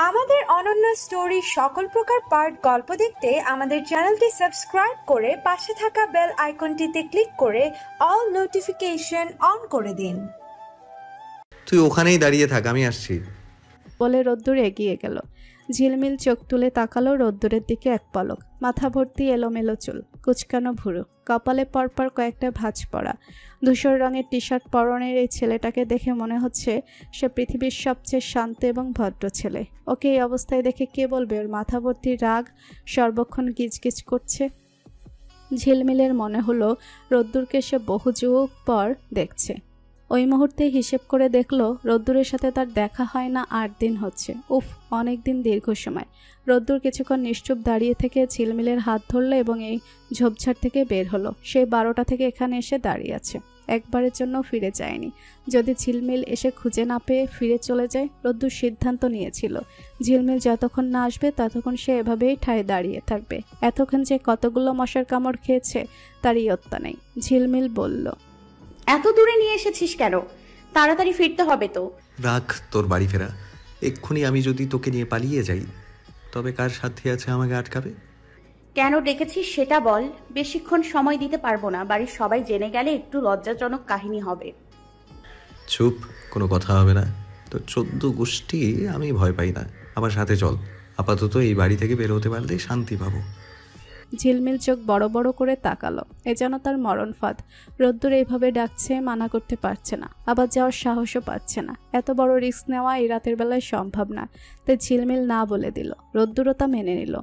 আমাদের অনন্য স্টোরি সকল প্রকার পার্ট গল্প দেখতে আমাদের চ্যানেলটি সাবস্ক্রাইব করে পাশে থাকা বেল আইকনটিতে ক্লিক করে অল নোটিফিকেশন অন করে দিন। তুই ওখানেই দাঁড়িয়ে থাক, আমি আসছি বলে রোদ্দুর এগিয়ে গেল। ঝিলমিল চোখ তুলে তাকালো রোদ্দুরের দিকে এক পলক। মাথা ভর্তি এলোমেলো চুল, কুচকানো ভুরু, কপালে পরপর কয়েকটা ভাঁজ পড়া। ধূসর রঙের টি শার্ট পরনের এই ছেলেটাকে দেখে মনে হচ্ছে সে পৃথিবীর সবচেয়ে শান্ত এবং ভদ্র ছেলে। ওকে এই অবস্থায় দেখে কে বলবে ওর মাথা ভর্তি রাগ সর্বক্ষণ গিজগিজ করছে। ঝিলমিলের মনে হলো রোদ্দুরকে সে বহু যুগ পর দেখছে। ওই মুহূর্তে হিসেব করে দেখলো রোদ্দুরের সাথে তার দেখা হয় না 8 দিন হচ্ছে। উফ, অনেক দিন, দীর্ঘ সময়। রোদ্দুর কিছুক্ষণ নিশ্চুপ দাঁড়িয়ে থেকে ঝিলমিলের হাত ধরলো এবং এই ঝোপঝাড় থেকে বের হলো। সে 12টা থেকে এখানে এসে দাঁড়িয়ে আছে, একবারের জন্য ফিরে যায়নি। যদি ঝিলমিল এসে খুঁজে না পেয়ে ফিরে চলে যায়, রোদ্দুর সিদ্ধান্ত নিয়েছিল ঝিলমিল যতক্ষণ না আসবে ততক্ষণ সে এভাবেই ঠায় দাঁড়িয়ে থাকবে। এতক্ষণ যে কতগুলো মশার কামড় খেয়েছে তার ইয়ত্তা নেই। ঝিলমিল বলল, এত দূরে নিয়ে এসেছিস কেন? তাড়াতাড়ি ফিরতে হবে তো। রাখ তোর বাড়ি ফেরা। এক্ষুনি আমি যদি তোকে নিয়ে পালিয়ে যাই তবে কার সাথে আছে আমাকে আটকাবে? কেন ডেকেছিস সেটা বল। বেশিক্ষণ সময় দিতে পারবো না, বাড়ির সবাই জেনে গেলে একটু লজ্জাজনক কাহিনী হবে। চুপ, কোনো কথা হবে না। তো 14 গোষ্ঠী আমি ভয় পাই না। আমার সাথে চল, আপাতত এই বাড়ি থেকে বের হতে পারলে শান্তি পাবো। ঝিলমিল চোখ বড় বড় করে তাকালো। এ যেন তার মরণ ফাঁদ। রোদ্দুর এইভাবে ডাকছে, মানা করতে পারছে না, আবার যাওয়ার সাহসও পাচ্ছে না। এত বড় রিস্ক নেওয়া এই রাতের বেলায় সম্ভব না। তাই ঝিলমিল না বলে দিল। রোদ্দুরও তা মেনে নিল।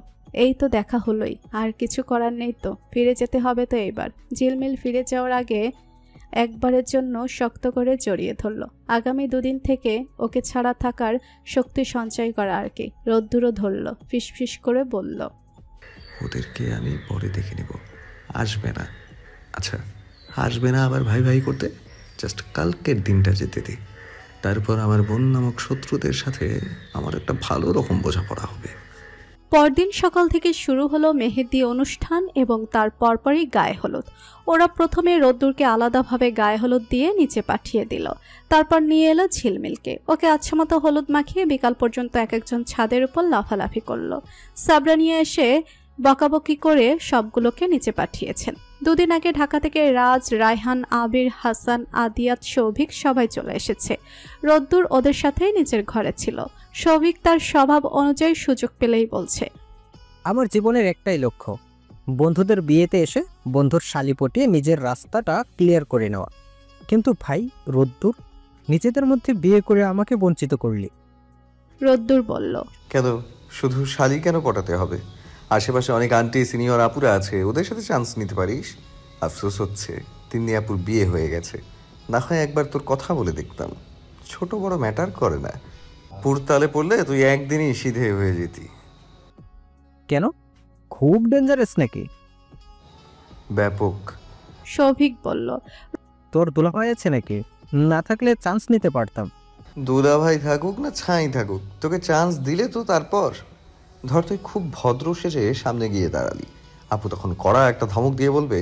এই তো দেখা হলোই, আর কিছু করার নেই তো, ফিরে যেতে হবে তো এইবার। ঝিলমিল ফিরে যাওয়ার আগে একবারের জন্য শক্ত করে জড়িয়ে ধরল। আগামী 2 দিন থেকে ওকে ছাড়া থাকার শক্তি সঞ্চয় করা আর কি। রোদ্দুরও ধরল, ফিসফিস করে বলল, ওদেরকে আমি পরে দেখে নেব, আসবে না। আচ্ছা, আসবে না আবার ভাই ভাই করতে। জাস্ট কালকের দিনটা যেতে দে, তারপর আমার বোন নামক শত্রুদের সাথে আমার একটা ভালো রকম বোঝাপড়া হবে। পরদিন সকাল থেকে শুরু হলো মেহেদি অনুষ্ঠান এবং তার পরপরই গায়ে হলুদ। ওরা প্রথমে রোদ্দুরকে আলাদাভাবে গায়ে হলুদ দিয়ে নিচে পাঠিয়ে দিল। তারপর নিয়ে এলো ঝিলমিলকে। ওকে আচ্ছামতো হলুদ মাখিয়ে বিকাল পর্যন্ত এক একজন ছাদের উপর লাফালাফি করলো। সাবরা নিয়ে এসে বকাবকি করে সবগুলোকে নিচে পাঠিয়েছেন। 2 দিন আগে ঢাকা থেকে রাজ, রায়হান, আবির, হাসান, আদিয়াত, সৌভিক সবাই চলে এসেছে। রোদ্দুর ওদের সাথেই নিচের ঘরে ছিল। সৌভিক তার স্বভাব অনুযায়ী সুযোগ পেলেই বলছে, আমার জীবনের একটাই লক্ষ্য, বন্ধুদের বিয়েতে এসে বন্ধুর শালি পটিয়ে নিজের রাস্তাটা ক্লিয়ার করে নেওয়া। কিন্তু ভাই রোদ্দুর, নিজেদের মধ্যে বিয়ে করে আমাকে বঞ্চিত করলি। রোদ্দুর বলল, কেন শুধু শালি কেন পটাতে হবে? আশেপাশে অনেক আন্টি সিনিয়র আপুরা আছে, ওদের সাথে চান্স নিতে পারিস। আফসোস হচ্ছে তিন্নি আপুর বিয়ে হয়ে গেছে। না হয় একবার তোর কথা বলে দেখতাম। ছোট বড় ম্যাটার করে না। পুরতালে পড়লে তুই একদিনই সিধে হয়ে যেতি। কেন, খুব ডেঞ্জারাস নাকি? ব্যাপক। সৌভিক বলল, তোর দুলাভাই আছে নাকি? না থাকলে চান্স নিতে পারতাম। দুলা ভাই থাকুক না ছাই থাকুক, তোকে চান্স দিলে তো তারপর ধর তুই খুব ভদ্র সেজে সামনে গিয়ে দাঁড়ালি, আপু তখন কড়া একটা ধমক দিয়ে বলবে,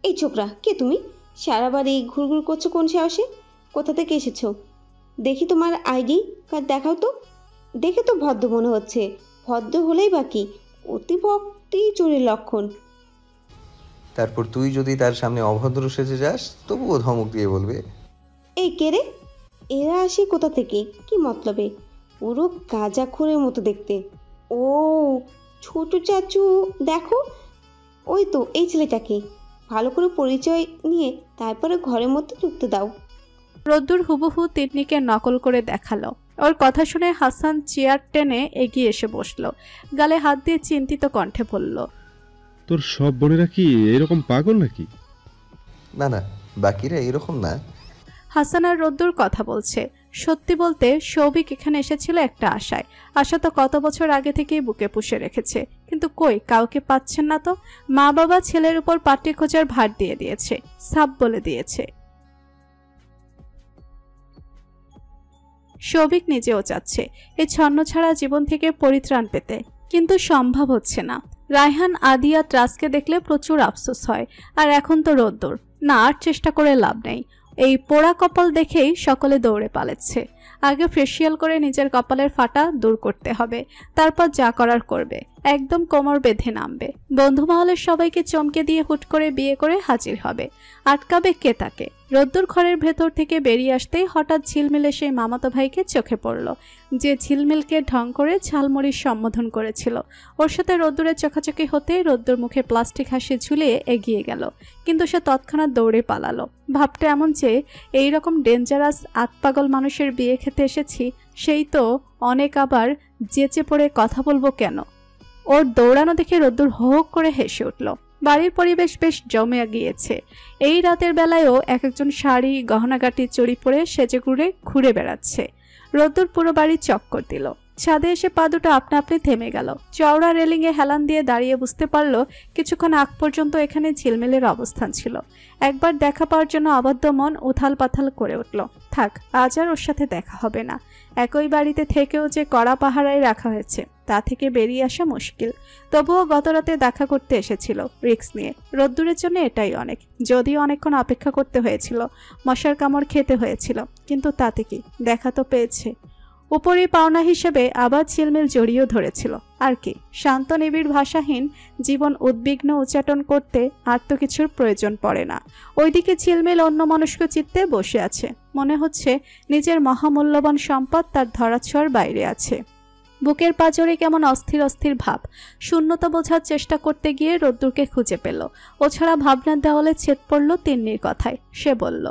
এই ছোকরা, কে তুমি? সারা বাড়ি ঘুরঘুর করছো কোন সাহসে? কোথা থেকে এসেছো? দেখি তোমার আইডি কার্ড দেখাও তো। দেখে তো ভদ্র মনে হচ্ছে। ভদ্র হলেই বাকি, অতি ভক্তি চোরের লক্ষণ। তারপর তুই যদি তার সামনে অভদ্র সেজে যাস তবুও ধমক দিয়ে বলবে, এই কে রে? এরা আসে কোথা থেকে? কি মতলবে? পুরো গাঁজাখোরের মতো দেখতে। ও ছোট চাচু, দেখো ওই তো এই ছেলেটাকে। ভালো করে পরিচয় নিয়ে তারপরে ঘরের মধ্যে ঢুকতে দাও। রোদ্দুর হুবহু তিন্নিকে নকল করে দেখালো। ওর কথা শুনে হাসান চেয়ার টেনে এগিয়ে এসে বসলো। গালে হাত দিয়ে চিন্তিত কণ্ঠে বলল, তোর সব বোনেরা কি এরকম পাগল নাকি? না না, বাকিরা এরকম না। হাসান আর রোদ্দুর কথা বলছে। সত্যি বলতে সৌভিক এখানে এসেছিল একটা আশায়। আশা তো কত বছর আগে থেকেই বুকে পুষে রেখেছে, কিন্তু কই কাউকে পাচ্ছেন না তো। মা বাবা ছেলের উপর পাটি খোঁজার ভার দিয়ে দিয়েছে, সাপ বলে দিয়েছে। সৌভিক নিজেও চাচ্ছে এই ছন্নছাড়া জীবন থেকে পরিত্রাণ পেতে, কিন্তু সম্ভব হচ্ছে না। রায়হান, আদিয়াত, রাজকে দেখলে প্রচুর আফসোস হয়। আর এখন তো রোদ্দুর। না, আর চেষ্টা করে লাভ নেই। এই পোড়া কপাল দেখেই সকলে দৌড়ে পালাচ্ছে। আগে ফেসিয়াল করে নিজের কপালের ফাটা দূর করতে হবে, তারপর যা করার করবে। একদম কোমর বেঁধে নামবে। বন্ধু মহলের সবাইকে চমকে দিয়ে হুট করে বিয়ে করে হাজির হবে। আটকাবে কে তাকে? রোদ্দুর ঘরের ভেতর থেকে বেরিয়ে আসতেই হঠাৎ ঝিলমিলে সেই মামাতো ভাইকে চোখে পড়ল, যে ঝিলমিলকে ঢং করে ঝালমুড়ির সম্বোধন করেছিল। ওর সাথে রোদ্দুরের চোখাচোখি হতেই রোদ্দুর মুখে প্লাস্টিক হাসি ঝুলিয়ে এগিয়ে গেল, কিন্তু সে তৎক্ষণাৎ দৌড়ে পালালো। ভাবটা এমন যে এইরকম ডেঞ্জারাস আতপাগল মানুষের বিয়ে খেতে এসেছি, সেই তো অনেক, আবার যেচে পড়ে কথা বলবো কেন? ওর দৌড়ানো দেখে রোদ্দুর হো হো করে হেসে উঠল। বাড়ির পরিবেশ বেশ জমে গিয়েছে। এই রাতের বেলায়ও এক একজন শাড়ি গহনাগাটি চড়ি পরে সেজে ঘুরে বেড়াচ্ছে। রোদ্দুর পুরো বাড়ি চক্কর দিল। ছাদে এসে পা দুটো আপনা আপনি থেমে গেল। চওড়া রেলিংয়ে হেলান দিয়ে দাঁড়িয়ে বুঝতে পারল কিছুক্ষণ আগ পর্যন্ত এখানে ঝিলমিলের অবস্থান ছিল। একবার দেখা পাওয়ার জন্য আবদ্ধ মন উথাল পাথাল করে উঠল। থাক, আজ আর ওর সাথে দেখা হবে না। একই বাড়িতে থেকেও যে কড়া পাহারায় রাখা হয়েছে, তা থেকে বেরিয়ে আসা মুশকিল। তবুও গতরাতে দেখা করতে এসেছিল রিস্ক নিয়ে। রোদ্দুরের জন্য এটাই অনেক। যদিও অনেকক্ষণ অপেক্ষা করতে হয়েছিল, মশার কামড় খেতে হয়েছিল, কিন্তু তাতে কি, দেখা তো পেয়েছে। উপরই পাওনা হিসেবে আবার ঝিলমিল জড়িয়েও ধরেছিল। আর কি, শান্ত নিবিড় ভাষাহীন জীবন উদ্বিগ্ন উচ্চাটন করতে আর তো কিছুর প্রয়োজন পড়ে না। ওইদিকে ঝিলমিল অন্য মনস্ক চিত্তে বসে আছে। মনে হচ্ছে নিজের মহামূল্যবান সম্পদ তার ধরাছোঁয়ার বাইরে আছে। বুকের পাঁজরে কেমন অস্থির অস্থির ভাব। শূন্যতা বোঝার চেষ্টা করতে গিয়ে রোদ্দুরকে খুঁজে পেল। ও ছাড়া ভাবনার দেওয়ালে ছেদ পড়ল তিন্নির কথায়। সে বলল,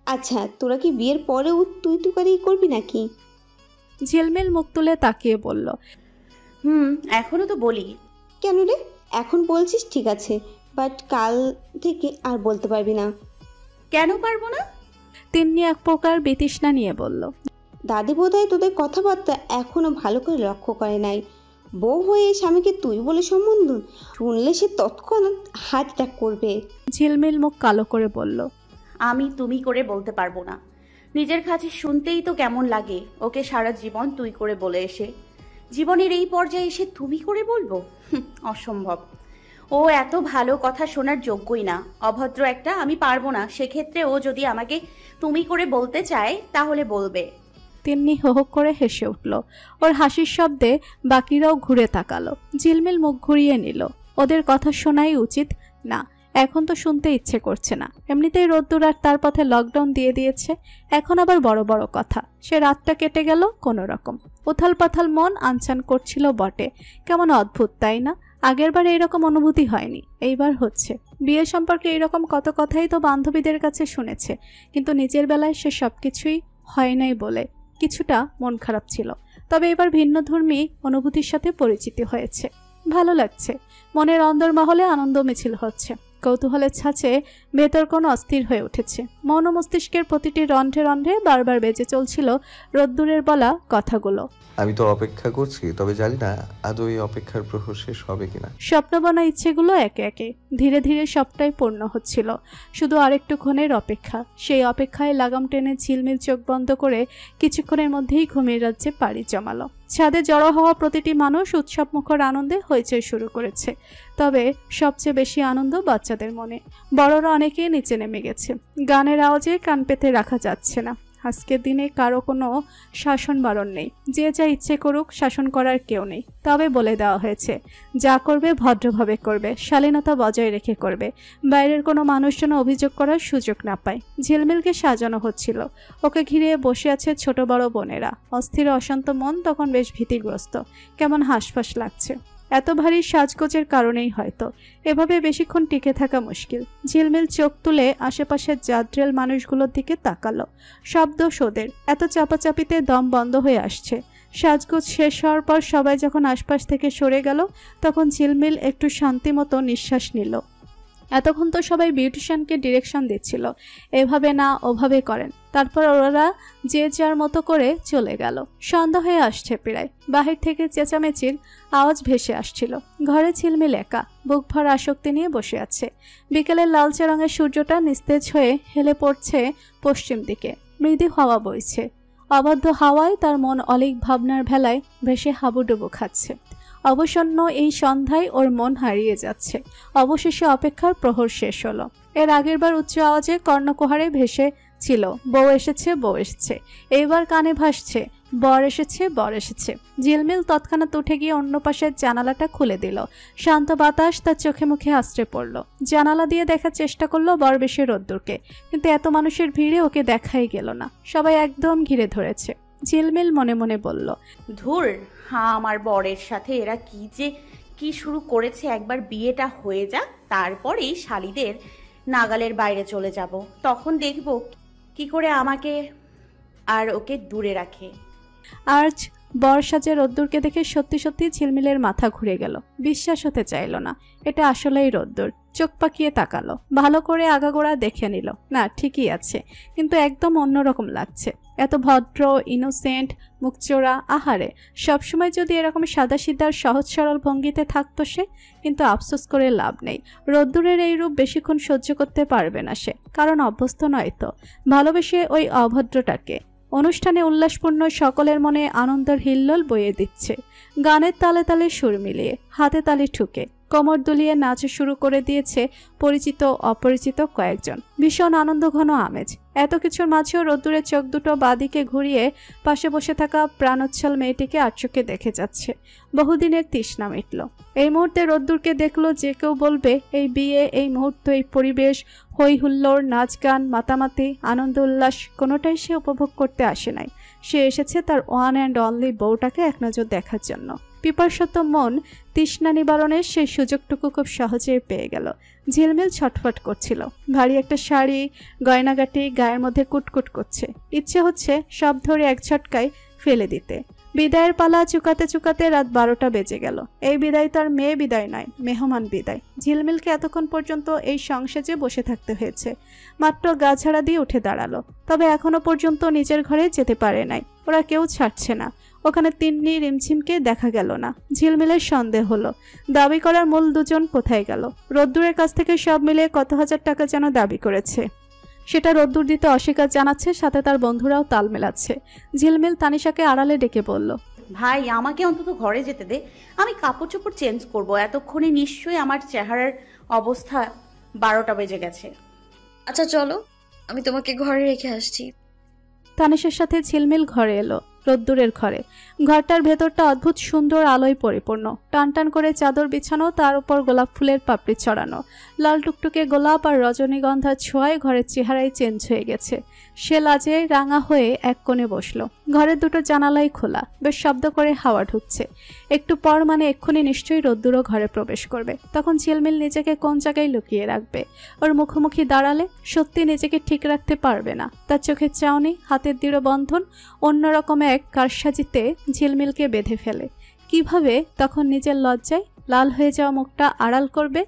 আচ্ছা, তোরা কি বিয়ের পরেও তুই তুকারি করবি নাকি? ঝিলমিল মুখ তুলে তাকিয়ে বলল, এখনো তো বলি। কেন রে? এখন বলছিস ঠিক আছে, বাট কাল থেকে আর বলতে পারবি না। কেন পারবো না? তিন্নি এক প্রকার বিতৃষ্ণা নিয়ে বলল, দাদি বোধহয় তোদের কথাবার্তা এখনো ভালো করে লক্ষ্য করে নাই। বউ হয়ে স্বামীকে তুই বলে সম্বোধন শুনলে সে তৎক্ষণাৎ হার্ট অ্যাটাক করবে। ঝিলমিল মুখ কালো করে বলল, আমি তুমি করে বলতে পারবো না। নিজের কাছে শুনতেই তো কেমন লাগে। ওকে সারা জীবন তুই করে বলে এসে জীবনের এই পর্যায়ে এসে তুমি করে বলবো? অসম্ভব। ও এত ভালো কথা শোনার যোগ্যই না। অভদ্র একটা। আমি পারবো না। সেক্ষেত্রে ও যদি আমাকে তুমি করে বলতে চায় তাহলে বলবে। তিন্নি হো হো করে হেসে উঠল। ওর হাসির শব্দে বাকিরাও ঘুরে তাকালো। ঝিলমিল মুখ ঘুরিয়ে নিল। ওদের কথা শোনাই উচিত না, এখন তো শুনতে ইচ্ছে করছে না। এমনিতেই রোদ্দুর আর তার পথে লকডাউন দিয়ে দিয়েছে। এখন আবার বড় বড় কথা। সে রাতটা কেটে গেল কোনো রকম। উথাল পাথাল মন আনচান করছিল বটে। কেমন অদ্ভুত, তাই না? আগেরবার এইরকম অনুভূতি হয়নি, এইবার হচ্ছে। বিয়ে সম্পর্কে এইরকম কত কথাই তো বান্ধবীদের কাছে শুনেছে, কিন্তু নিজের বেলায় সে সবকিছুই হয় নাই বলে কিছুটা মন খারাপ ছিল। তবে এবার ভিন্নধর্মী অনুভূতির সাথে পরিচিতি হয়েছে। ভালো লাগছে। মনের অন্দরমহলে আনন্দ মিছিল হচ্ছে। কৌতূহলের ছাঁচে ভেতর কোনো অস্থির হয়ে উঠেছে। মন ও মস্তিষ্কের প্রতিটি রন্ধ্রে রন্ধ্রে বারবার বেজে চলছিল রোদ্দুরের বলা কথাগুলো। আমি তো অপেক্ষা করছি, তবে জানি না আদৌ এই অপেক্ষার প্রহর শেষ হবে কিনা। স্বপ্নবনা ইচ্ছেগুলো একে একে ধীরে ধীরে সবটাই পূর্ণ হচ্ছিল। শুধু আরেকটুক্ষণের অপেক্ষা। সেই অপেক্ষায় লাগাম টেনে ঝিলমিল চোখ বন্ধ করে কিছুক্ষণের মধ্যেই ঘুমের রাজ্যে পাড়ি জমালো। ছাদে জড়ো হওয়া প্রতিটি মানুষ উৎসব মুখর আনন্দে হইচই শুরু করেছে। তবে সবচেয়ে বেশি আনন্দ বাচ্চাদের মনে। বড়রা অনেকেই নিচে নেমে গেছে। গানের আওয়াজে কান পেতে রাখা যাচ্ছে না। আজকের দিনে কারো কোনো শাসন বারণ নেই। যে যা ইচ্ছে করুক, শাসন করার কেউ নেই। তবে বলে দেওয়া হয়েছে, যা করবে ভদ্রভাবে করবে, শালীনতা বজায় রেখে করবে। বাইরের কোনো মানুষ যেন অভিযোগ করার সুযোগ না পায়। ঝিলমিলকে সাজানো হচ্ছিল। ওকে ঘিরে বসে আছে ছোট বড় বোনেরা। অস্থির অশান্ত মন তখন বেশ ভীতিগ্রস্ত। কেমন হাঁসফাঁস লাগছে। এত ভারী সাজগোজের কারণেই হয়তো। এভাবে বেশিক্ষণ টিকে থাকা মুশকিল। ঝিলমিল চোখ তুলে আশেপাশের জাদ্রেল মানুষগুলোর দিকে তাকালো। শব্দ সোদের। এত চাপাচাপিতে দম বন্ধ হয়ে আসছে। সাজগোজ শেষ হওয়ার পর সবাই যখন আশপাশ থেকে সরে গেল, তখন ঝিলমিল একটু শান্তিমতো নিঃশ্বাস নিল। এতক্ষণ তো সবাই বিউটিশিয়ানকে ডিরেকশন দিচ্ছিল, এভাবে না ওভাবে করেন। তারপর ওরা যে যার মতো করে চলে গেল। সন্ধ্যা হয়ে আসছে প্রায়। বাহির থেকে চেঁচামেচির আওয়াজ ভেসে আসছিল। ঘরে ঝিলমিল একা, বুক ভর আসক্তি নিয়ে বসে আছে। বিকেলের লালচে রঙের সূর্যটা নিস্তেজ হয়ে হেলে পড়ছে পশ্চিম দিকে। মৃদু হাওয়া বইছে। অবাধ্য হাওয়ায় তার মন অলিক ভাবনার ভেলায় ভেসে হাবুডুবু খাচ্ছে। অবসন্ন এই সন্ধ্যায় ওর মন হারিয়ে যাচ্ছে। অবশেষে অপেক্ষার প্রহর শেষ হলো। এর আগের বার উচ্চ আওয়াজে কর্ণকুহারে ভেসে ছিল বউ এসেছে, বউ এসেছে, এইবার কানে ভাসছে বর এসেছে, বর এসেছে। ঝিলমিল তৎক্ষণাৎ উঠে গিয়ে অন্য পাশের জানালাটা খুলে দিল। শান্ত বাতাস তার চোখে মুখে আশ্রে পড়ল। জানালা দিয়ে দেখার চেষ্টা করলো বরবেশে রোদ্দুরকে, কিন্তু এত মানুষের ভিড়ে ওকে দেখাই গেল না। সবাই একদম ঘিরে ধরেছে। ঝিলমিল মনে মনে বলল, ধুর, হ্যাঁ আমার বরের সাথে এরা কি শুরু করেছে। একবার বিয়েটা হয়ে যাক, তারপরেই শালীদের নাগালের বাইরে চলে যাব, তখন দেখব কি করে আমাকে আর ওকে দূরে রাখে। আজ বর সাজে রোদ্দুরকে দেখে সত্যি সত্যি ঝিলমিলের মাথা ঘুরে গেল। বিশ্বাস হতে চাইল না এটা আসলেই রোদ্দুর। চোখ পাকিয়ে তাকালো, ভালো করে আগাগোড়া দেখে নিল, না ঠিকই আছে, কিন্তু একদম অন্যরকম লাগছে। এত ভদ্র, ইনোসেন্ট, মুখচোরা, আহারে সবসময় যদি এরকম সাদাসিধার সহজ সরল ভঙ্গিতে থাকতো সে। কিন্তু আফসোস করে লাভ নেই, রোদ্দুরের এই রূপ বেশিক্ষণ সহ্য করতে পারবে না সে, কারণ অভ্যস্ত নয় তো। ভালোবেসে ওই অভদ্রটাকে। অনুষ্ঠানে উল্লাসপূর্ণ, সকলের মনে আনন্দের হিল্লোল বইয়ে দিচ্ছে। গানের তালে তালে সুর মিলিয়ে, হাতে তালি ঠুকে, কোমর দুলিয়ে নাচ শুরু করে দিয়েছে পরিচিত অপরিচিত কয়েকজন। ভীষণ আনন্দঘন আমেজ। এত কিছুর মাঝেও রোদ্দুরের চোখ দুটো বাদিকে ঘুরিয়ে পাশে বসে থাকা প্রাণোচ্ছল মেয়েটিকে আটচোখে দেখে যাচ্ছে। বহুদিনের তৃষ্ণা মিটল। এই মুহূর্তে রোদ্দুরকে দেখলো যে কেউ বলবে এই বিয়ে, এই মুহূর্ত, এই পরিবেশ, হই হুল্লোড়, নাচ গান, মাতামাতি, আনন্দ উল্লাস কোনোটাই সে উপভোগ করতে আসে নাই। সে এসেছে তার ওয়ান অ্যান্ড অনলি বউটাকে এক নজর দেখার জন্য। পিপাসত মন তৃষ্ণা নিবারণের সেই সুযোগটুকু খুব সহজেই পেয়ে গেল। ঝিলমিল ছটফট করছিল। ভারী একটা শাড়ি, গয়নাগাটি গায়ের মধ্যে কুটকুট করছে। ইচ্ছে হচ্ছে সব ধরে এক ঝটকায় ফেলে দিতে। বিদায়ের পালা চুকাতে চুকাতে রাত 12টা বেজে গেল। এই বিদায় তার মেয়ে বিদায় নয়, মেহমান বিদায়। ঝিলমিলকে এতক্ষণ পর্যন্ত এই সংসারে বসে থাকতে হয়েছে। মাত্র গা ঝাড়া দিয়ে উঠে দাঁড়ালো, তবে এখনো পর্যন্ত নিজের ঘরে যেতে পারে নাই। ওরা কেউ ছাড়ছে না। ওখানে তিন্নি, রিমঝিমকে দেখা গেল না। ঝিলমিলের সন্দেহ হলো, দাবি করার মূল দুজন কোথায় গেল। রোদ্দুরের কাছ থেকে সব মিলে কত হাজার টাকা যেন দাবি করেছে, সেটা রোদ্দুর দিতে অস্বীকার জানাচ্ছে, সাথে তার বন্ধুরাও তাল মেলাচ্ছে। ঝিলমিল তানিশাকে আড়ালে ডেকে বলল, ভাই আমাকে অন্তত ঘরে যেতে দে, আমি কাপড় চোপড় চেঞ্জ করব। এতক্ষণে নিশ্চয়ই আমার চেহারার অবস্থা 12টা বেজে গেছে। আচ্ছা চলো, আমি তোমাকে ঘরে রেখে আসছি। তানিশার সাথে ঝিলমিল ঘরে এলো, রোদ্দুরের ঘরে। ঘরটার ভেতরটা অদ্ভুত সুন্দর আলোয় পরিপূর্ণ। টান টান করে চাদর বিছানো, তার উপর গোলাপ ফুলের পাপড়ি ছড়ানো। লাল টুকটুকে গোলাপ আর রজনীগন্ধার ছোঁয়ায় ঘরের চেহারাই চেঞ্জ হয়ে গেছে। সে লাজে রাঙা হয়ে এক কোণে বসলো। ঘরের দুটো জানালাই খোলা, বেশ শব্দ করে হাওয়া ঢুকছে। একটু পর মানে এক্ষুনি নিশ্চয়ই রোদ্দুরও ঘরে প্রবেশ করবে। তখন ঝিলমিল নিজেকে কোন জায়গায় লুকিয়ে রাখবে? ওর মুখোমুখি দাঁড়ালে সত্যি নিজেকে ঠিক রাখতে পারবে না। তার চোখের চাউনি, হাতের দৃঢ় বন্ধন অন্যরকম এক কারসাজিতে ঝিলমিলকে বেঁধে ফেলে। কিভাবে তখন নিজের লজ্জায় লাল হয়ে যাওয়া মুখটা আড়াল করবে?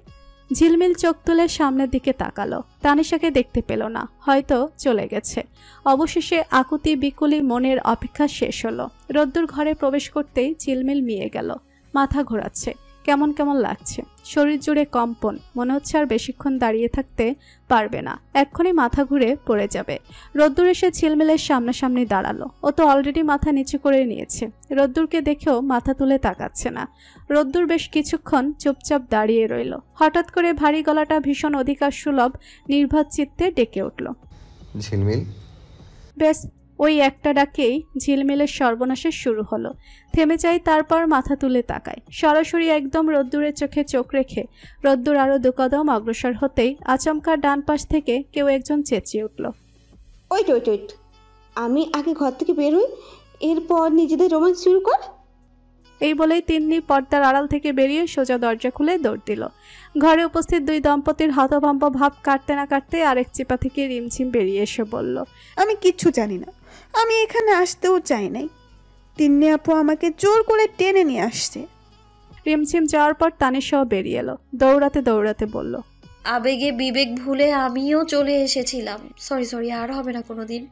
ঝিলমিল চোখ তুলে সামনের দিকে তাকালো। তানিশাকে দেখতে পেল না, হয়তো চলে গেছে। অবশেষে আকুতি বিকুলি মনের অপেক্ষা শেষ হলো। রোদ্দুর ঘরে প্রবেশ করতেই ঝিলমিল মিয়ে গেল। মাথা ঘোরাচ্ছে, কেমন কেমন লাগছে। শরীর জুড়ে কম্পন, মনে হচ্ছে আর বেশিক্ষণ দাঁড়িয়ে থাকতে পারবে না, এক্ষুনি মাথা ঘুরে পড়ে যাবে। রোদ্দুর এসে ঝিলমিলের সামনাসামনি দাঁড়ালো। ও তো অলরেডি মাথা নিচু করে নিয়েছে। রোদ্দুরকে দেখেও মাথা তুলে তাকাচ্ছে না। রোদ্দুর বেশ কিছুক্ষণ চুপচাপ দাঁড়িয়ে রইল। হঠাৎ করে ভারী গলাটা ভীষণ অধিকার সুলভ নির্ভর চিত্তে ডেকে উঠল, ঝিলমিল। বেশ ওই একটা ডাকেই ঝিলমিলের সর্বনাশের শুরু হলো। থেমে যায়, তারপর মাথা তুলে তাকায়। সরাসরি একদম রোদ্দুরের চোখে চোখ রেখে রোদ্দুর আরো দুকদম অগ্রসর হতেই আচমকা ডান পাশ থেকে কেউ একজন চেঁচিয়ে উঠল, ওয়েট ওয়েট ওয়েট, আমি আগে ঘর থেকে বের হই, এরপর নিজেদের রোমান্স শুরু কর। এই বলেই তিন্নি পর্দার আড়াল থেকে বেরিয়ে সোজা দরজা খুলে দৌড় দিল। ঘরে উপস্থিত দুই দম্পতির হতভম্ব ভাব কাটতে না কাটতে আরেক চিপা থেকে রিমঝিম বেরিয়ে এসে বলল, আমি কিচ্ছু জানি না, আমি এখানে আসতেও চাই নাই। তিন্নি আপু আমাকে জোর করে টেনে নিয়ে আসছে। রিমঝিম যাওয়ার পর তানিশাও বেরিয়ে এলো। দৌড়াতে দৌড়াতে বলল, আবেগে বিবেক ভুলে আমিও চলে এসেছিলাম। সরি, আর হবে না কোনোদিন।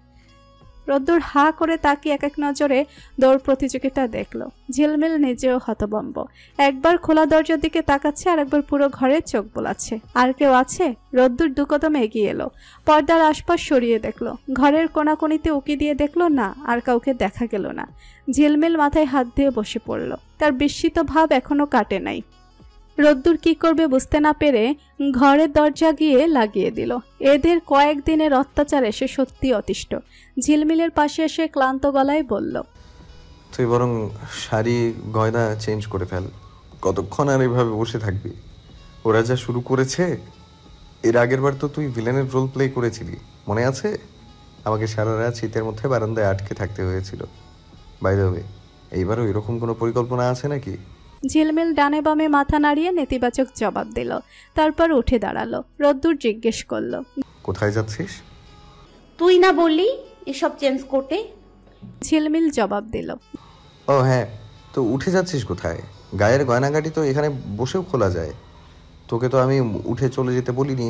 রোদ্দুর হা করে তাকিয়ে এক এক নজরে দৌড় প্রতিযোগিতা দেখল। ঝিলমিল নিজেও হতভম্ব। একবার খোলা দরজার দিকে তাকাচ্ছে, আর একবার পুরো ঘরে চোখ বোলাচ্ছে। আর কেউ আছে? রোদ্দুর দুকদম এগিয়ে এলো। পর্দার আশপাশ সরিয়ে দেখলো। ঘরের কোনাকুনিতে উকি দিয়ে দেখলো, না, আর কাউকে দেখা গেল না। ঝিলমিল মাথায় হাত দিয়ে বসে পড়ল। তার বিস্মিত ভাব এখনো কাটে নাই। রোদ্দুর কি করবে বুঝতে না পেরে ঘরের দরজা গিয়ে লাগিয়ে দিল। এদের কয়েকদিনের অত্যাচারে সে সত্যি অতিষ্ঠ। ঝিলমিলের পাশে এসে ক্লান্ত গলায় বলল, তুই বরং শাড়ি গয়না চেঞ্জ করে ফেল। কতক্ষণ আর এভাবে বসে থাকবি? ওরা যা শুরু করেছে। এর আগের বার তো তুই ভিলেনের রোল প্লে করেছিলি, মনে আছে? আমাকে সারা রাত শীতের মধ্যে বারান্দায় আটকে থাকতে হয়েছিল। বাই দ্য ওয়ে, এইবারও এরকম কোনো পরিকল্পনা আছে নাকি? ঝিলমিল ডানে বামে মাথা নাড়িয়ে নেতিবাচক জবাব দিল। তারপর উঠে দাঁড়ালো। রোদ্দুর জিজ্ঞেস করলো, কোথায় যাচ্ছিস? তুই না বললি এসব চেঞ্জ করতে? ঝিলমিল জবাব দিল, ও হ্যাঁ, তো উঠে যাচ্ছিস কোথায়? গায়ের গয়নাগাটি তো এখানে বসেও খোলা যায়। তোকে তো আমি উঠে চলে যেতে বলিনি।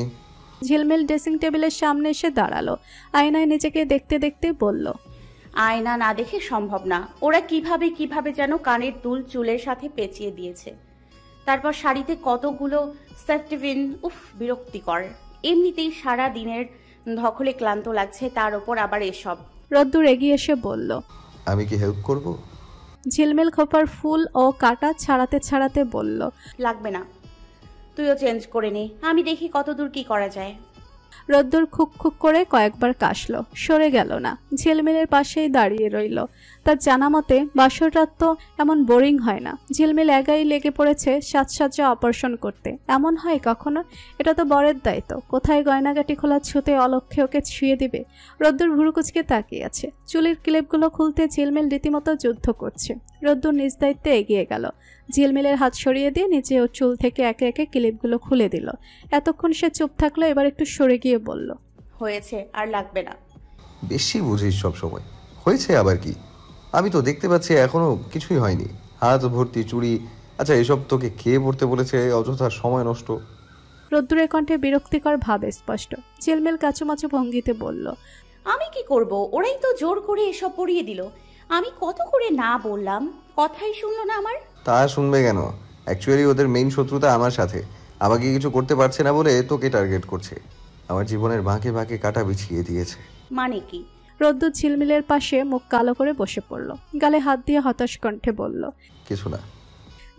ঝিলমিল ড্রেসিং টেবিলের সামনে এসে দাঁড়ালো। আয়নায় নিজেকে দেখতে দেখতে বলল, আয়না না দেখে সম্ভব না। ওরা কিভাবে যেন কানের দুল চুলের সাথে পেঁচিয়ে দিয়েছে। তারপর শাড়িতে কতগুলো সেফটিভিন, উফ বিরক্তিকর। এমনিতেই সারা দিনের ধকলে ক্লান্ত লাগছে, তার উপর আবার এসব। রোদ্দুর এগিয়ে এসে বলল, আমি কি হেল্প করব? ঝিলমিল খোপার ফুল ও কাটা ছাড়াতে ছাড়াতে বলল, লাগবে না, তুইও চেঞ্জ করে নে, আমি দেখি কতদূর কি করা যায়। রোদ্দুর খুক খুক করে কয়েকবার কাশলো, সরে গেল না। ঝিলমিলের পাশেই দাঁড়িয়ে রইল। তার জানা মতে বাসর রাত তো এমন বোরিং হয় না। ঝিলমিল একাই লেগে পড়েছে সাজসজ্জা অপারেশন করতে। এমন হয় কখনো? এটা তো বরের দায়িত্ব। কোথায় গয়নাগাটি খোলা ছুতে অলক্ষে ওকে ছুঁয়ে দিবে। রোদ্দুর ভুরুকুচকে তাকিয়ে আছে। চুলের ক্লিপগুলো খুলতে ঝিলমিল রীতিমতো যুদ্ধ করছে। রোদ্দুর নিজ দায়িত্বে এগিয়ে গেল। ঝিলমিলের হাত সরিয়ে দিয়ে নিচে ওর চুল থেকে একে একে ক্লিপগুলো খুলে দিল। এতক্ষণ সে চুপ থাকলো, এবার একটু সরে গিয়ে বলল, হয়েছে, আর লাগবে না। বেশি বুঝিস সব সময়। হয়েছে আবার কি? আমি তো দেখতে পাচ্ছি এখনো কিছুই হয়নি। হাত ভর্তি চুড়ি। আচ্ছা, এসব তোকে কে পড়তে বলেছে? অযথা সময় নষ্ট। রোদ্দুরের কণ্ঠে বিরক্তিকর ভাব স্পষ্ট। ঝিলমিল কাচুমাচু ভঙ্গিতে বলল, আমি কি করব? ওরাই তো জোর করে এসব পরিয়ে দিল। আমি কত করে না বললাম, কথাই শুনলো না আমার। তা শুনবে কেন? অ্যাকচুয়ালি ওদের মেইন শত্রুতা আমার সাথে। আমাকে কিছু করতে পারছে না বলে তোকে টার্গেট করছে। আমার জীবনের বাঁকে বাঁকে কাটা বিছিয়ে দিয়েছে। মানে কি? রোদ্দুর ঝিলমিলের পাশে মুখ কালো করে বসে পড়ল। গালে হাত দিয়ে হতাশ কণ্ঠে বলল, কিছু না।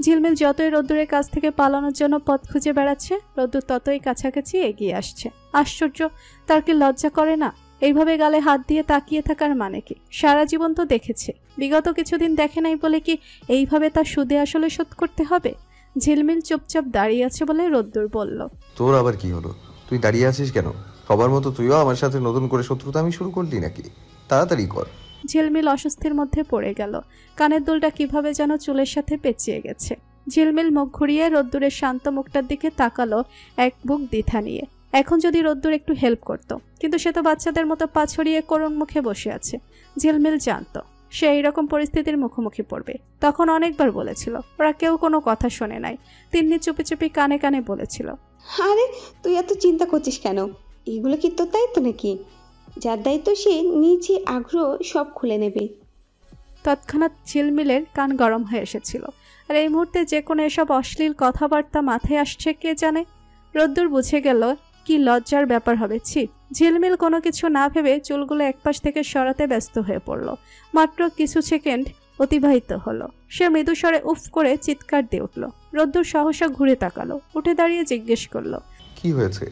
ঝিলমিল যতই রোদ্দুরের কাছ থেকে পালানোর জন্য পথ খুঁজে বেড়াচ্ছে, রোদ্দুর ততই কাছাকাছি এগিয়ে আসছে। আশ্চর্য, তার কি লজ্জা করে না? এইভাবে গালে হাত দিয়ে তাকিয়ে থাকার মানে কি? সারা জীবন তো দেখেছে। বিগত কিছুদিন দেখে নাই বলে কি এইভাবে তার সুদে আসলে শোধ করতে হবে? ঝিলমিল চুপচাপ দাঁড়িয়ে আছে বলে রোদ্দুর বলল, তোর আবার কি হলো? তুই দাঁড়িয়ে আছিস কেন? সবার মতো তুইও আমার সাথে নতুন করে শত্রুতা আমি শুরু করলি নাকি? তাড়াতাড়ি কর। ঝিলমিল অস্বস্তির মধ্যে পড়ে গেল। কানের দুলটা কিভাবে যেন চুলের সাথে পেঁচিয়ে গেছে। ঝিলমিল মুখ ঘুরিয়ে রোদ্দুরের শান্ত মুখটার দিকে তাকালো এক বুক দ্বিধা নিয়ে। এখন যদি রোদ্দুর একটু হেল্প করতো, কিন্তু সে তো বাচ্চাদের মতো পা ছড়িয়ে করুণ মুখে বসে আছে। ঝিলমিল জানতো সে এইরকম পরিস্থিতির মুখোমুখি পড়বে। তখন অনেকবার বলেছিল, ওরা কেউ কোনো কথা শোনে নাই। তিন্নি চুপি চুপি কানে কানে বলেছিল, আরে তুই এত চিন্তা করছিস কেন? এগুলো কি তোর দায়িত্ব নাকি? যার দায়িত্ব সে নিজে আগ্রহ সব খুলে নেবে। তৎক্ষণাৎ ঝিলমিলের কান গরম হয়ে এসেছিল। আর এই মুহূর্তে যে কোনো এসব অশ্লীল কথাবার্তা মাথায় আসছে কে জানে। রোদ্দুর বুঝে গেল কি লজ্জার ব্যাপার হবে। ছি! ঝিলমিল কোনো কিছু না ভেবে চুলগুলো একপাশ থেকে সরাতে ব্যস্ত হয়ে পড়ল। মাত্র কিছু সেকেন্ড অতিবাহিত হলো। সে মৃদুস্বরে উফ করে চিৎকার দিয়ে উঠল। রোদ্দুর সহসা ঘুরে তাকালো, উঠে দাঁড়িয়ে জিজ্ঞেস করলো, কি হয়েছে?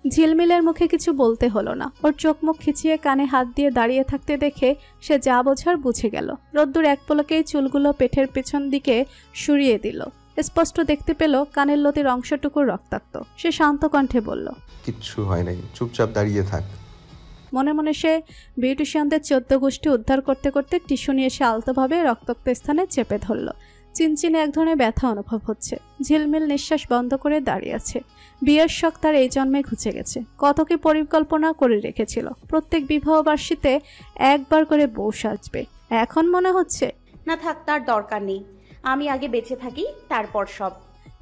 ঝিলমিলের মুখে কিছু বলতে হলো না। ওর চোখ মুখ খিচিয়ে কানে হাত দিয়ে দাঁড়িয়ে থাকতে দেখে সে যা বোঝার বুঝে গেল। রোদ্দুর এক পলকেই চুলগুলো পেটের পেছন দিকে সরিয়ে দিল। স্পষ্ট দেখতে পেল কানের লতির অংশটুকু রক্তাক্ত। সে শান্ত কণ্ঠে বলল, কিচ্ছু হয় নাই, চুপচাপ দাঁড়িয়ে থাক। মনে মনে সে বিউটিশিয়ানদের 14 গোষ্ঠী উদ্ধার করতে করতে টিস্যু নিয়ে এসে আলতোভাবে রক্তাক্ত স্থানে চেপে ধরল। চিনচিনে এক ধরনের ব্যথা অনুভব হচ্ছে। ঝিলমিল নিঃশ্বাস বন্ধ করে দাঁড়িয়ে আছে। বিয়ের শখ তার এই জন্মে ঘুচে গেছে। কত কি পরিকল্পনা করে রেখেছিল। প্রত্যেক বিবাহবার্ষিকীতে একবার করে বউ সাজবে। এখন মনে হচ্ছে না থাক, তার দরকার নেই। আমি আগে বেঁচে থাকি, তারপর সব।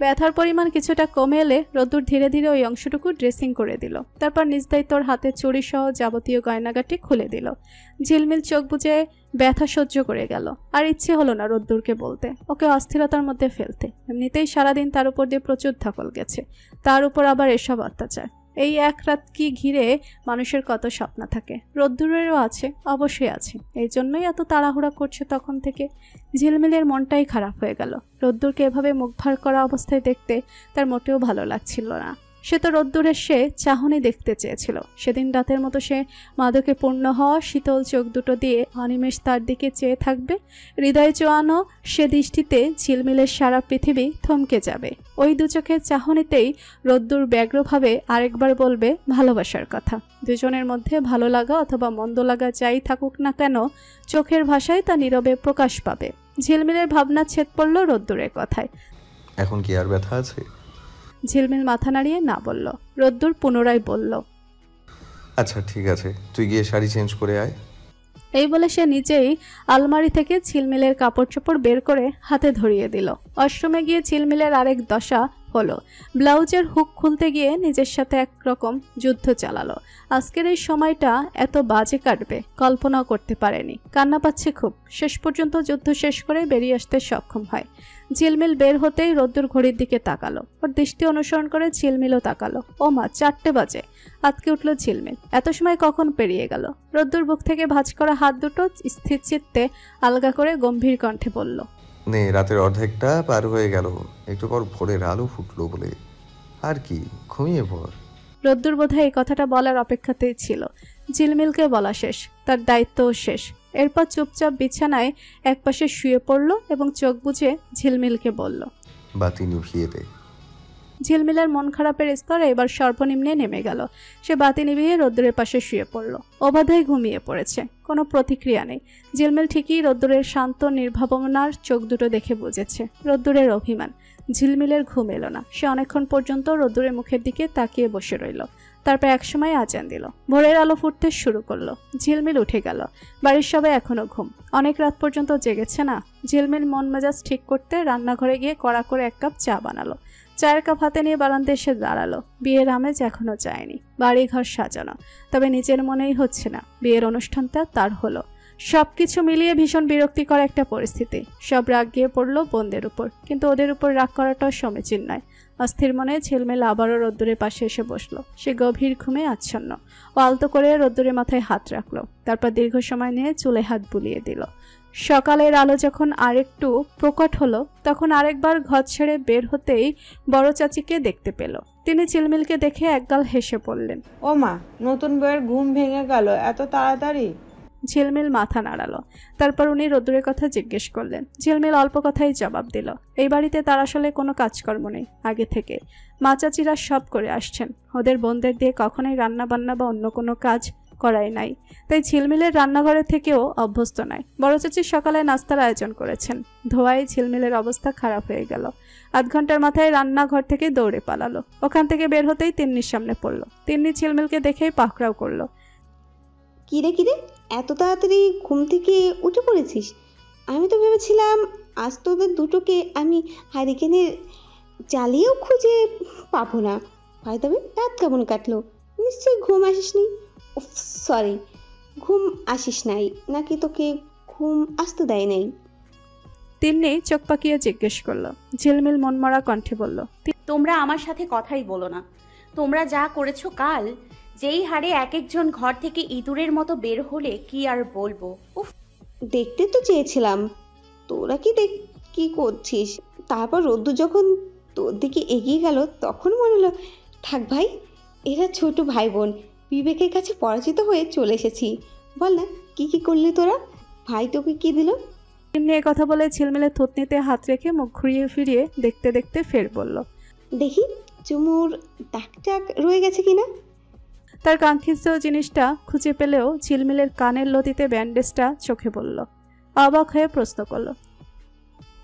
ব্যথার পরিমাণ কিছুটা কমে এলে রোদ্দুর ধীরে ধীরে ওই অংশটুকু ড্রেসিং করে দিল। তারপর নিজ দায়িত্বর হাতে চুড়ি সহ যাবতীয় গয়নাগাটি খুলে দিল। ঝিলমিল চোখ বুজে ব্যথা সহ্য করে গেল। আর ইচ্ছে হলো না রোদ্দুরকে বলতে, ওকে অস্থিরতার মধ্যে ফেলতে। এমনিতেই সারাদিন তার উপর দিয়ে প্রচুর ধকল গেছে, তার উপর আবার এসব অত্যাচার। এই এক রাত কি ঘিরে মানুষের কত স্বপ্ন থাকে, রোদ্দুরেরও আছে, অবশ্যই আছে। এই জন্যই এত তাড়াহুড়া করছে তখন থেকে। ঝিলমিলের মনটাই খারাপ হয়ে গেল। রোদ্দুরকে এভাবে মুখ ভার করা অবস্থায় দেখতে তার মোটেও ভালো লাগছিল না। সে তো রোদ্দুরের সে চাহনি দেখতে চেয়েছিল। সেদিন রাতের মতো সে মাদকে পূর্ণ হওয়া শীতল চোখ দুটো দিয়ে অনিমেষ তার দিকে চেয়ে থাকবে। হৃদয় চোয়ানো সে দৃষ্টিতে ঝিলমিলের সারা পৃথিবী থমকে যাবে। ওই দু চোখের চাহনিতেই রোদ্দুর ব্যগ্রভাবে আরেকবার বলবে ভালোবাসার কথা। দুজনের মধ্যে ভালো লাগা অথবা মন্দ লাগা যাই থাকুক না কেন, চোখের ভাষায় তা নীরবে প্রকাশ পাবে। ঝিলমিলের ভাবনা ছেদ পড়ল রোদ্দুরের কথায়। এখন কি আর ব্যথা আছে? ঝিলমিল মাথা নাড়িয়ে না বলল। রোদ্দুর পুনরায় বলল, আচ্ছা ঠিক আছে, তুই গিয়ে শাড়ি চেঞ্জ করে আয়। এই বলে সে নিজেই আলমারি থেকে ঝিলমিলের কাপড় চোপড় বের করে হাতে ধরিয়ে দিল। অষ্টমে গিয়ে ঝিলমিলের আরেক দশা হলো। ব্লাউজের হুক খুলতে গিয়ে নিজের সাথে একরকম যুদ্ধ চালালো। আজকের এই সময়টা এত বাজে কাটবে কল্পনাও করতে পারেনি। কান্না পাচ্ছে খুব। শেষ পর্যন্ত যুদ্ধ শেষ করে বেরিয়ে আসতে সক্ষম হয়। ঝিলমিল বের হতেই রোদ্দুর ঘড়ির দিকে তাকালো। ওর দৃষ্টি অনুসরণ করে ঝিলমিলও তাকালো। ও মা, 4টে বাজে। আতকে উঠল ঝিলমিল। এত সময় কখন পেরিয়ে গেল? রোদ্দুর বুক থেকে ভাঁজ করা হাত দুটো স্থির চিত্তে আলগা করে গম্ভীর কণ্ঠে বলল, নে, রাতের অর্ধেকটা পার হয়ে গেল, একটু পর ভোরের আলো ফুটলো বলে। আর কি, ঘুমিয়ে পড়। রোদ্দুর বোধহয় এই কথাটা বলার অপেক্ষাতেই ছিল। ঝিলমিলকে বলা শেষ, তার দায়িত্বও শেষ। এরপর চুপচাপ বিছানায় একপাশে শুয়ে পড়ল এবং চোখ বুজে ঝিলমিলকে বলল, বাতি নিভিয়ে দে। ঝিলমিলের মন খারাপের স্তর এবার সর্বনিম্নে নেমে গেল। সে বাতি নিভিয়ে রোদ্দুরের পাশে শুয়ে পড়ল। অবাধে ঘুমিয়ে পড়েছে, কোনো প্রতিক্রিয়া নেই। ঝিলমিল ঠিকই রোদ্দুরের শান্ত নির্ভাবনার চোখ দুটো দেখে বুঝেছে রোদ্দুরের অভিমান। ঝিলমিলের ঘুম এলো না। সে অনেকক্ষণ পর্যন্ত রোদ্দুরের মুখের দিকে তাকিয়ে বসে রইল। তারপর একসময় আজান দিল। ভোরের আলো ফুটতে শুরু করলো। ঝিলমিল উঠে গেল। বাড়ির সবাই এখনো ঘুম। অনেক রাত পর্যন্ত জেগেছে না। ঝিলমিল মন মেজাজ ঠিক করতে রান্নাঘরে গিয়ে কড়া করে 1 কাপ চা বানালো। চায়ের কাপ হাতে নিয়ে বারান্দায় এসে দাঁড়ালো। বিয়ের আমেজ এখনো যায়নি। বাড়িঘর সাজানো, তবে নিজের মনেই হচ্ছে না বিয়ের অনুষ্ঠানটা তার হলো। সবকিছু মিলিয়ে ভীষণ বিরক্তিকর একটা পরিস্থিতি। সব রাগ গিয়ে পড়লো বোনদের উপর, কিন্তু ওদের উপর রাগ করাটাও সমীচীন নয়। অস্থির মনে ঝিলমিল আবারও রোদ্দুরের পাশে এসে বসলো। সে গভীর ঘুমে আচ্ছন্ন। ও আলতো করে রোদ্দুরের মাথায় হাত রাখলো। তারপর দীর্ঘ সময় নিয়ে চুলে হাত বুলিয়ে দিল। সকালের আলো যখন আরেকটু প্রকট হলো, তখন আরেকবার ঘর ছেড়ে বের হতেই বড় চাচিকে দেখতে পেল। তিনি ঝিলমিলকে দেখে একগাল হেসে পড়লেন। ও মা, নতুন বউয়ের ঘুম ভেঙে গেল এত তাড়াতাড়ি? ঝিলমিল মাথা নাড়ালো। তারপর উনি রোদ্দুরের কথা জিজ্ঞেস করলেন। ঝিলমিল অল্প কথাই জবাব দিল। এই বাড়িতে তার আসলে কোনো কাজকর্ম নেই আগে থেকে। মা চাচিরা সব করে আসছেন। ওদের বোনদের দিয়ে কখনোই রান্না বান্না বা অন্য কোনো কাজ করাই নাই। তাই ঝিলমিলের রান্নাঘরে থেকেও অভ্যস্ত নয়। বড় চাচি সকালে নাস্তার আয়োজন করেছেন। ধোয়ায় ঝিলমিলের অবস্থা খারাপ হয়ে গেল। আধ ঘন্টার মাথায় রান্নাঘর থেকে দৌড়ে পালালো। ওখান থেকে বের হতেই তিন্নির সামনে পড়লো। তিন্নি ঝিলমিলকে দেখেই পাকড়াও করলো। কিরে কিরে, এত তাড়াতাড়ি ঘুম থেকে উঠে পড়েছিস? আমি তো ভেবেছিলাম আজ তোদের দুটোকে আমি হারিকেনের জ্বালিয়েও খুঁজে পাবো না। ভাই, তবে রাত কেমন কাটলো? নিশ্চয়ই ঘুম আসিসনি। সরি, ঘুম আসিস নাই নাকি তোকে ঘুম আসতে দেয় নাই? তিন্নি চোখ পাকিয়ে জিজ্ঞেস করলো। ঝিলমিল মনমরা কণ্ঠে বলল, তোমরা আমার সাথে কথাই বলো না। তোমরা যা করেছো কাল, যেই হারে এক একজন ঘর থেকে ইঁদুরের মতো বের হলে কি আর বলবো। উফ, দেখতে তো চেয়েছিলাম তোরা কি করছিস। তারপর রোদ্দুর যখন তোর দিকে এগিয়ে গেল, তখন মনে হলো থাক ভাই, এরা ছোট ভাই বোন, বিবেকের কাছে পরাজিত হয়ে চলে এসেছি। বল না, কি করলি তোরা? ভাই তোকে কি দিল? তিন্নি এ কথা বলে ঝিলমিলের থুতনিতে হাত রেখে মুখ ঘুরিয়ে ফিরিয়ে দেখতে দেখতে ফের বলল, দেখি চুমুর দাগ রয়ে গেছে কিনা। তার কাঙ্ক্ষিত জিনিসটা খুঁজে পেলেও ঝিলমিলের কানের লতিতে ব্যান্ডেজটা চোখে পড়ল। অবাক হয়ে প্রশ্ন করল,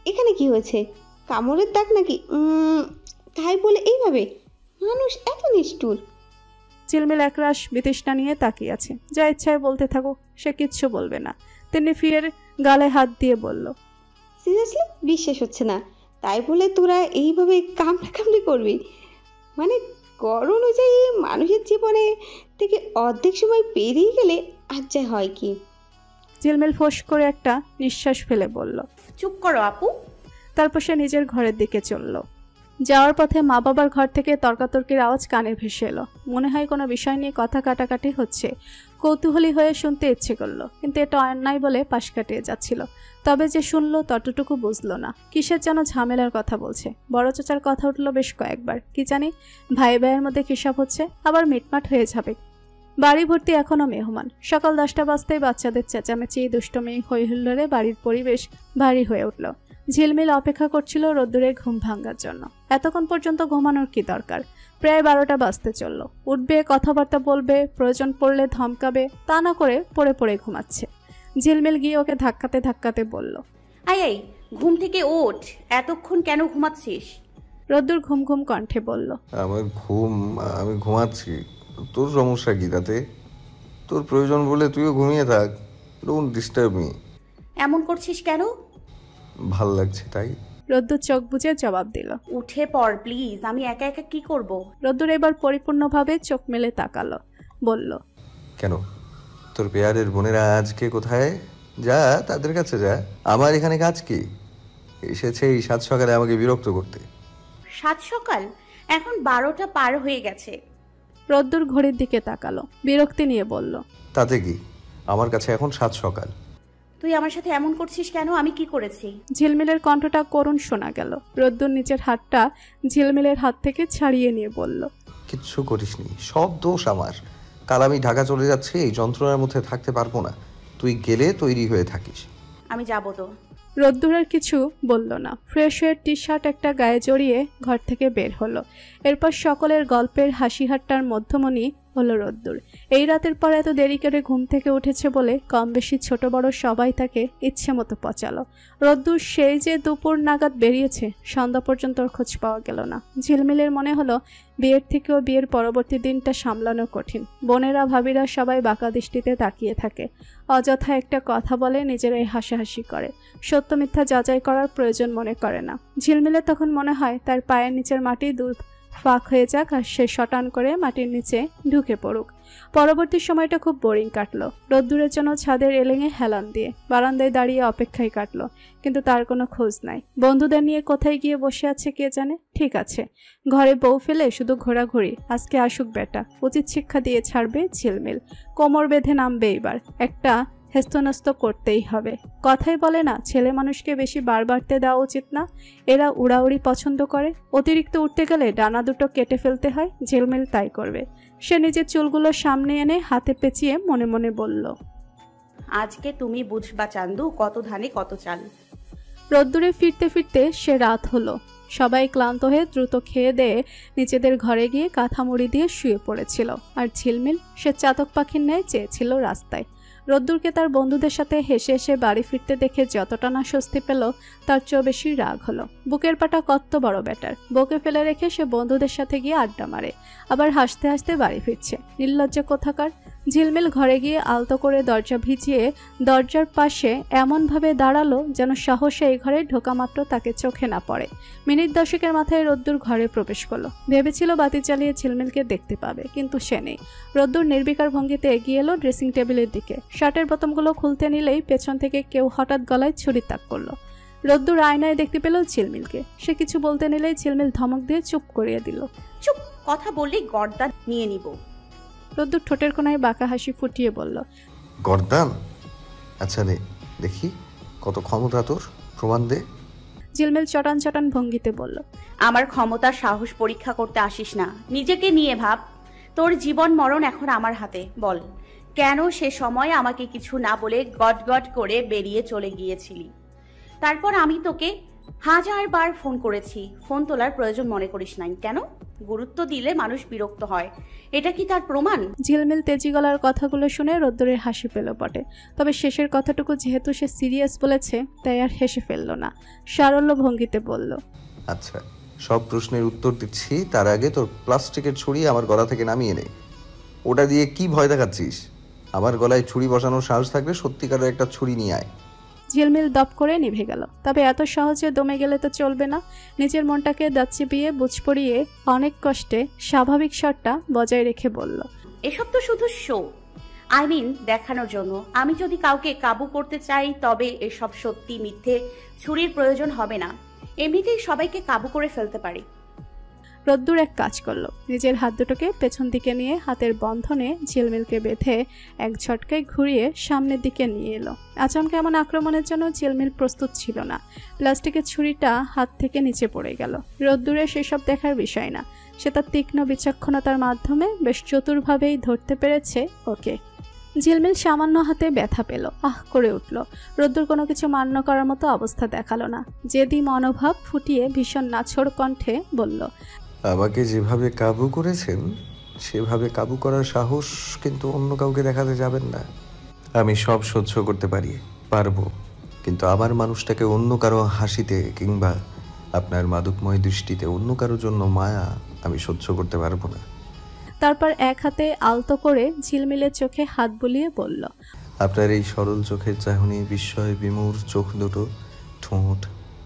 এখানে কি হয়েছে? কামড়ের দাগ নাকি? তাই বলে এইভাবে? মানুষ এত নিষ্ঠুর। ঝিলমিল একরাশ বিতৃষ্ণা নিয়ে তাকিয়ে আছে। যা ইচ্ছায় বলতে থাকুক, সে কিচ্ছু বলবে না। তিনি ফিরের গালে হাত দিয়ে বলল, সিরিয়াসলি বিশ্বাস হচ্ছে না। তাই বলে তোরা এইভাবে কামড়াকামড়ি করবি? মানে গড় অনুযায়ী মানুষের জীবনে থেকে অর্ধেক সময় পেরিয়ে গেলে আর যা হয় কি? ঝিলমিল ফোঁস করে একটা নিঃশ্বাস ফেলে বলল, চুপ করো আপু। তারপর সে নিজের ঘরের দিকে চলল। যাওয়ার পথে মা বাবার ঘর থেকে তর্কাতর্কির আওয়াজ কানে ভেসে এলো। মনে হয় কোনো বিষয় নিয়ে কথা কাটাকাটি হচ্ছে। কৌতূহলী হয়ে শুনতে ইচ্ছে করলো, কিন্তু এটা অন্যায় বলে পাশ কাটিয়ে যাচ্ছিল। তবে যে শুনলো ততটুকু বুঝলো না, কিসের যেন ঝামেলার কথা বলছে। বড় চাচার কথা উঠলো বেশ কয়েকবার, কি জানি ভাই ভাইয়ের মধ্যে কিসব হচ্ছে, আবার মিটমাট হয়ে যাবে। বাড়ি ভর্তি এখনো মেহমান। সকাল 10টা বাজতেই বাচ্চাদের চেঁচামেচি, দুষ্টমি, হই হুল্লোড়ে বাড়ির পরিবেশ ভারী হয়ে উঠল। ঝিলমিল অপেক্ষা করছিল রোদ্দুরে ঘুম ভাঙার জন্য। এতক্ষণ পর্যন্ত ঘুমানোর কি দরকার? প্রায় 12টা বাজতে চলল। উঠবে, কথাবার্তা বলবে, প্রয়োজন পড়লে ধমকাবে, তা না করে পড়ে পড়ে ঘুমাচ্ছে। ঝিলমিল গিয়ে ওকে ধাক্কাতে ধাক্কাতে বলল, আই ঘুম থেকে ওঠ, এতক্ষণ কেন ঘুমাচ্ছিস? রোদ্দুর ঘুম ঘুম কণ্ঠে বলল, আমি ঘুমাচ্ছি। তোর সমস্যা কি তাতে? তোর প্রয়োজন বলে তুইও ঘুমিয়ে থাক, ডোন্ট ডিস্টার্ব মি। এমন করছিস কেন? ভাল লাগছে তাই। রোদ্দুর চোখ বুজে জবাব দিল, উঠে পড় প্লিজ, আমি একা একা কি করব? রোদ্দুর এবার পরিপূর্ণভাবে চোখ মেলে তাকালো, বলল, কেন? তোর পেয়ারের বোনেরা আজকে কোথায়? যা তাদের কাছে যা, আমার এখানে কাজ কি? এসেছে এই 7 সকালে আমাকে বিরক্ত করতে। 7 সকাল? এখন 12টা পার হয়ে গেছে। রোদ্দুর ঘড়ির দিকে তাকালো, বিরক্তি নিয়ে বলল, তাতে কি? আমার কাছে এখন 7 সকাল। তুই আমার সাথে এমন করছিস কেন? আমি কি করেছি? ঝিলমিলের কণ্ঠটা করুণ শোনা গেল। রোদ্দুর নিচের হাতটা ঝিলমিলের হাত থেকে ছাড়িয়ে নিয়ে বলল, কিচ্ছু করিসনি, সব দোষ আমার। কাল আমি ঢাকা চলে যাচ্ছি, এই যন্ত্রণার মধ্যে থাকতে পারবো না। তুই গেলে তৈরি হয়ে থাকিস। আমি যাবো তো। রোদ্দুর আর কিছু বলল না। ফ্রেশ হয়ে টি শার্ট একটা গায়ে জড়িয়ে ঘর থেকে বের হলো। এরপর সকলের গল্পের হাসি হাট্টার মধ্যমণি হলো রোদ্দুর। এই রাতের পর এত দেরি করে ঘুম থেকে উঠেছে বলে কম বেশি ছোট বড় সবাই তাকে ইচ্ছে মতো পচালো। রোদ্দুর সেই যে দুপুর নাগাদ বেরিয়েছে, সন্ধ্যা পর্যন্ত ওর খোঁজ পাওয়া গেল না। ঝিলমিলের মনে হলো বিয়ের থেকেও বিয়ের পরবর্তী দিনটা সামলানো কঠিন। বোনেরা ভাবিরা সবাই বাঁকা দৃষ্টিতে তাকিয়ে থাকে, অযথা একটা কথা বলে নিজেরাই হাসাহাসি করে, সত্য মিথ্যা যাচাই করার প্রয়োজন মনে করে না। ঝিলমিলের তখন মনে হয় তার পায়ের নিচের মাটি দূর ফাঁক হয়ে যাক আর সে শটান করে মাটির নিচে ঢুকে পড়ুক। পরবর্তী সময়টা খুব বোরিং কাটলো। রোদ্দুরের জন্য ছাদের এলেঙে হেলান দিয়ে বারান্দায় দাঁড়িয়ে অপেক্ষায় কাটলো, কিন্তু তার কোনো খোঁজ নাই। বন্ধুদের নিয়ে কোথায় গিয়ে বসে আছে কে জানে। ঠিক আছে, ঘরে বউ ফেলে শুধু ঘোরাঘুরি। আজকে আসুক বেটা, উচিত শিক্ষা দিয়ে ছাড়বে ঝিলমিল। কোমর বেঁধে নামবে এবার, একটা হেস্তনস্ত করতেই হবে। কথাই বলে না, ছেলে মানুষকে বেশি বার বাড়তে দেওয়া উচিত না। এরা উড়াউড়ি পছন্দ করে, অতিরিক্ত উঠতে গেলে ডানা দুটো কেটে ফেলতে হয়। ঝিলমিল তাই করবে। সে নিজের চুলগুলো সামনে এনে হাতে পেঁচিয়ে মনে মনে বলল, আজকে তুমি বুঝবা চান্দু, কত ধানে কত চাল। রোদ্দুরে ফিরতে ফিরতে সে রাত হলো। সবাই ক্লান্ত হয়ে দ্রুত খেয়ে দিয়ে নিজেদের ঘরে গিয়ে কাঁথা মুড়ি দিয়ে শুয়ে পড়েছিল। আর ঝিলমিল সে চাতক পাখির ন্যায় চেয়েছিল রাস্তায়। রোদ্দুরকে তার বন্ধুদের সাথে হেসে হেসে বাড়ি ফিরতে দেখে যতটা না স্বস্তি পেল, তার চেয়েও বেশি রাগ হলো। বুকের পাটা কত বড় ব্যাটার, বউকে ফেলে রেখে সে বন্ধুদের সাথে গিয়ে আড্ডা মারে, আবার হাসতে হাসতে বাড়ি ফিরছে। নির্লজ্জা কোথাকার। ঝিলমিল ঘরে গিয়ে আলতো করে দরজা ভিজিয়ে দরজার পাশে এমনভাবে দাঁড়ালো যেন সাহসে এই ঘরে ঢোকা মাত্র তাকে চোখে না পড়ে। মিনিট 10 মাথায় রোদ্দুর ঘরে প্রবেশ করলো। ভেবেছিল বাতি জ্বালিয়ে ঝিলমিলকে দেখতে পাবে, কিন্তু সে নেই। রোদ্দুর নির্বিকার ভঙ্গিতে এগিয়ে এলো ড্রেসিং টেবিলের দিকে। শার্টের বোতামগুলো খুলতে নিলেই পেছন থেকে কেউ হঠাৎ গলায় ছুরি তাক করলো। রোদ্দুর আয়নায় দেখতে পেল ঝিলমিলকে। সে কিছু বলতে নিলেই ঝিলমিল ধমক দিয়ে চুপ করিয়ে দিল। চুপ, কথা বললেই গর্দান নিয়ে নিব। রোদ্দুর ঠোঁটের কোনায় বাঁকা হাসি ফুটিয়ে বলল, গর্দান? আচ্ছা নে দেখি, কত ক্ষমতা তোর, প্রমাণ দে। ঝিলমিল চটান চটান ভঙ্গিতে বলল, আমার ক্ষমতার সাহস পরীক্ষা করতে আসিস না, নিজেকে নিয়ে ভাব। তোর জীবন মরণ এখন আমার হাতে। বল, কেন সে সময় আমাকে কিছু না বলে গট গট করে বেরিয়ে চলে গিয়েছিলি? তারপর আমি তোকে 1000 বার ফোন করেছি, ফোন তোলার প্রয়োজন মনে করিস নাই কেন? গুরুত্ব দিলে মানুষ বিরক্ত হয়, এটা কি তার প্রমাণ? ঝিলমিল তেজি গলার কথাগুলো শুনে রোদ্দুরের হাসি পেল বটে, তবে শেষের কথাটুকু যেহেতু সে সিরিয়াস বলেছে তাই আর হেসে ফেলল না। সারল্য ভঙ্গিতে বলল, আচ্ছা, সব প্রশ্নের উত্তর দিচ্ছি, তার আগে তোর প্লাস্টিকের ছুরি আমার গলা থেকে নামিয়ে নে। ওটা দিয়ে কি ভয় দেখাচ্ছিস? আমার গলায় ছুরি বসানোর সাহস থাকলে সত্যিকারের একটা ছুরি নিয়ে আয়। ঝিলমিল দপ করে নিভে গেল। তবে এত সহজে দমে গেলে তো চলবে না। নিজের মনটাকে দাঁত চিপিয়ে বুঝ পড়িয়ে অনেক কষ্টে স্বাভাবিক স্বরটা বজায় রেখে বলল, এসব তো শুধু শো, আই মিন দেখানোর জন্য। আমি যদি কাউকে কাবু করতে চাই তবে এসব সত্যি মিথ্যে ছুরির প্রয়োজন হবে না, এমনিতেই সবাইকে কাবু করে ফেলতে পারি। রোদ্দুর এক কাজ করলো, নিজের হাত দুটোকে পেছন দিকে নিয়ে হাতের বন্ধনে ঝিলমিলকে বেঁধে এক ঝটকায় ঘুরিয়ে সামনের দিকে নিয়ে এলো। আচমকা এমন আক্রমণের জন্য ঝিলমিল প্রস্তুত ছিল না। প্লাস্টিকের ছুরিটা হাত থেকে নিচে পড়ে গেল। রোদ্দুরের সেসব দেখার বিষয় না, সে তার তীক্ষ্ণ বিচক্ষণতার মাধ্যমে বেশ চতুরভাবেই ধরতে পেরেছে ওকে। ঝিলমিল সামান্য হাতে ব্যথা পেল, আহ করে উঠল। রোদ্দুর কোনো কিছু মান্য করার মতো অবস্থা দেখালো না, জেদি মনোভাব ফুটিয়ে ভীষণ নাছোড় কণ্ঠে বলল, আমাকে যেভাবে কাবু করেছেন সেভাবে কাবু করার সাহস কিন্তু অন্য কাউকে দেখাতে যাবেন না। আমি সব সহ্য করতে পারবো, কিন্তু আমার মানুষটাকে অন্য কারো হাসিতে কিংবা আপনার মাদকময় দৃষ্টিতে অন্য কারোর জন্য মায়া আমি সহ্য করতে পারবো না। তারপর এক হাতে আলতো করে ঝিলমিলের চোখে হাত বুলিয়ে বলল, আপনার এই সরল চোখের চাহনি, বিস্ময় বিমূঢ় চোখ দুটো,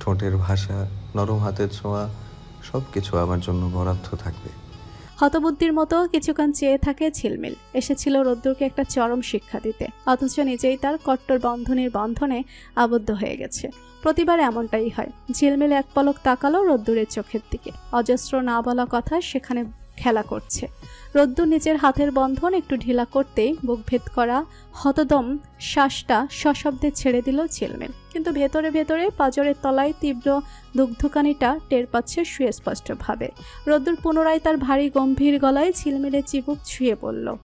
ঠোঁটের ভাষা, নরম হাতের ছোঁয়া, সব কিছু আমার জন্য বরাদ্দ থাকবে। হতবুদ্ধির মতো কিছুক্ষণ চেয়ে থাকে ঝিলমিল। এসেছিল রোদ্দুরকে একটা চরম শিক্ষা দিতে, অথচ নিজেই তার কট্টর বন্ধনে আবদ্ধ হয়ে গেছে। প্রতিবার এমনটাই হয়। ঝিলমিল এক পলক তাকালো রোদ্দুরের চোখের দিকে, অজস্র না বলা কথা সেখানে খেলা করছে। রোদ্দুর নিজের হাতের বন্ধন একটু ঢিলা করতেই বুক ভেদ করা হতদম শ্বাসটা সশব্দে ছেড়ে দিল ঝিলমিল, কিন্তু ভেতরে ভেতরে পাঁজরের তলায় তীব্র দুগ্ধকানিটা টের পাচ্ছে সুস্পষ্টভাবে। রোদ্দুর পুনরায় তার ভারী গম্ভীর গলায় ঝিলমিলের চিবুক ছুঁয়ে পড়ল।